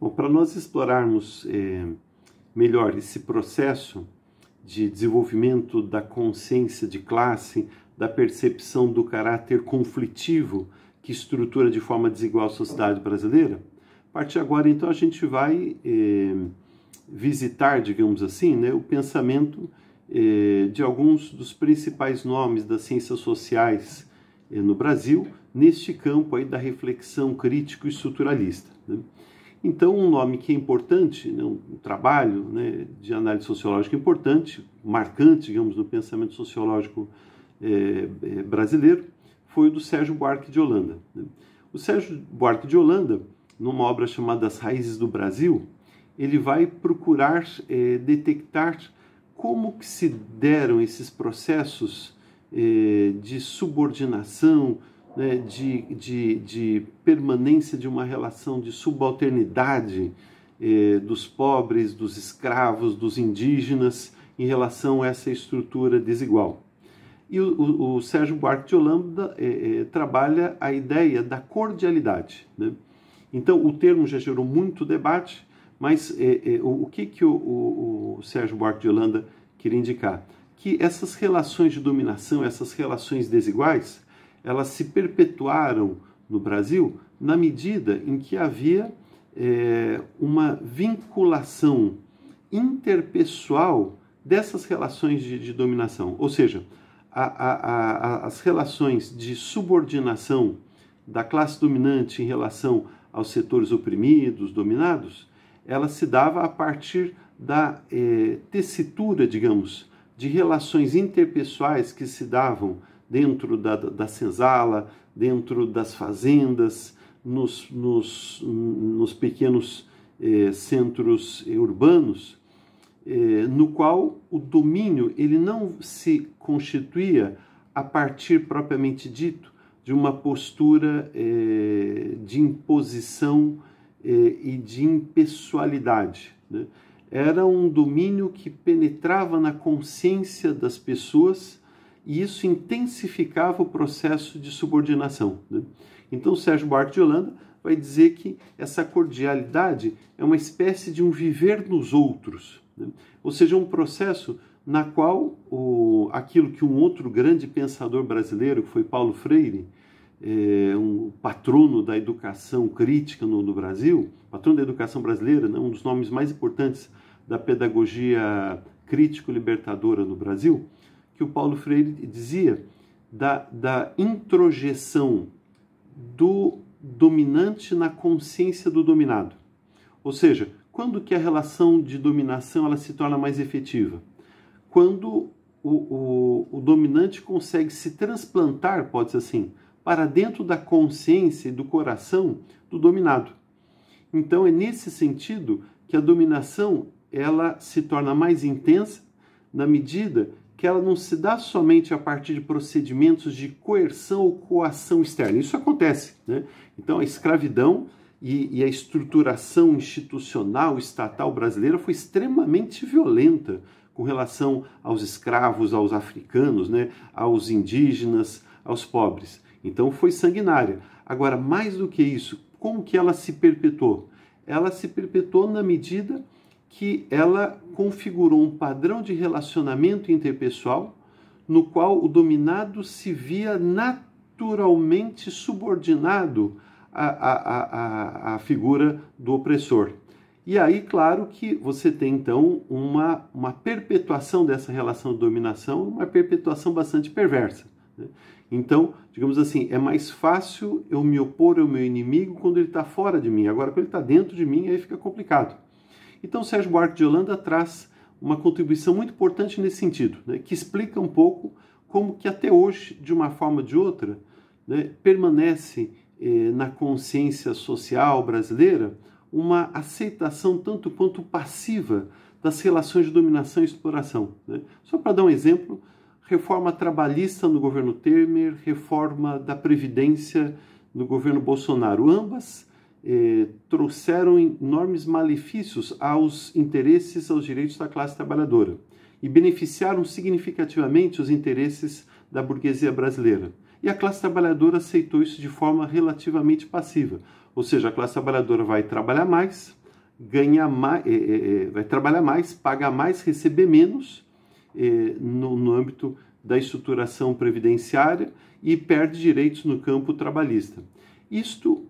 Bom, para nós explorarmos melhor esse processo de desenvolvimento da consciência de classe, da percepção do caráter conflitivo que estrutura de forma desigual a sociedade brasileira, a partir de agora, então, a gente vai visitar, digamos assim, né, o pensamento de alguns dos principais nomes das ciências sociais no Brasil, neste campo aí da reflexão crítico e estruturalista, né? Então, um nome que é importante, né, um trabalho, né, de análise sociológica importante, marcante, digamos, no pensamento sociológico brasileiro, foi o do Sérgio Buarque de Holanda, né? O Sérgio Buarque de Holanda, numa obra chamada As Raízes do Brasil, ele vai procurar detectar como que se deram esses processos de subordinação, né, de permanência de uma relação de subalternidade dos pobres, dos escravos, dos indígenas em relação a essa estrutura desigual. E o Sérgio Buarque de Holanda trabalha a ideia da cordialidade, né? Então, o termo já gerou muito debate, mas o que o Sérgio Buarque de Holanda queria indicar? Que essas relações de dominação, essas relações desiguais, elas se perpetuaram no Brasil na medida em que havia uma vinculação interpessoal dessas relações de dominação. Ou seja, as relações de subordinação da classe dominante em relação aos setores oprimidos, dominados, ela se dava a partir da tessitura, digamos, de relações interpessoais que se davam dentro da senzala, dentro das fazendas, nos pequenos centros urbanos, no qual o domínio ele não se constituía a partir propriamente dito de uma postura de imposição e de impessoalidade, né? Era um domínio que penetrava na consciência das pessoas e isso intensificava o processo de subordinação, né? Então, Sérgio Buarque de Holanda vai dizer que essa cordialidade é uma espécie de um viver nos outros, né? Ou seja, um processo na qual aquilo que um outro grande pensador brasileiro, que foi Paulo Freire, um patrono da educação crítica no Brasil, patrono da educação brasileira, né, um dos nomes mais importantes da pedagogia crítico-libertadora no Brasil, que o Paulo Freire dizia da introjeção do dominante na consciência do dominado. Ou seja, quando que a relação de dominação ela se torna mais efetiva? Quando o dominante consegue se transplantar, pode-se assim, para dentro da consciência e do coração do dominado. Então é nesse sentido que a dominação ela se torna mais intensa na medida que ela não se dá somente a partir de procedimentos de coerção ou coação externa. Isso acontece, né? Então a escravidão e a estruturação institucional estatal brasileira foi extremamente violenta com relação aos escravos, aos africanos, né? Aos indígenas, aos pobres. Então foi sanguinária. Agora, mais do que isso, como que ela se perpetuou? Ela se perpetuou na medida que ela configurou um padrão de relacionamento interpessoal no qual o dominado se via naturalmente subordinado à figura do opressor. E aí, claro que você tem, então, uma perpetuação dessa relação de dominação, uma perpetuação bastante perversa, né? Então, digamos assim, é mais fácil eu me opor ao meu inimigo quando ele está fora de mim. Agora, quando ele está dentro de mim, aí fica complicado. Então, Sérgio Buarque de Holanda traz uma contribuição muito importante nesse sentido, né, que explica um pouco como que até hoje, de uma forma ou de outra, né, permanece na consciência social brasileira uma aceitação tanto quanto passiva das relações de dominação e exploração, né? Só para dar um exemplo, reforma trabalhista no governo Temer, reforma da Previdência no governo Bolsonaro. Ambas trouxeram enormes malefícios aos interesses, aos direitos da classe trabalhadora e beneficiaram significativamente os interesses da burguesia brasileira. E a classe trabalhadora aceitou isso de forma relativamente passiva. Ou seja, a classe trabalhadora vai trabalhar mais, ganhar mais, vai trabalhar mais, pagar mais, receber menos no âmbito da estruturação previdenciária e perde direitos no campo trabalhista. Isto,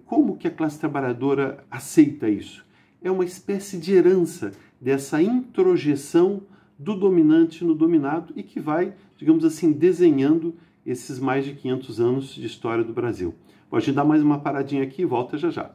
como que a classe trabalhadora aceita isso? É uma espécie de herança dessa introjeção do dominante no dominado e que vai, digamos assim, desenhando esses mais de 500 anos de história do Brasil. Pode dar mais uma paradinha aqui e volta já já.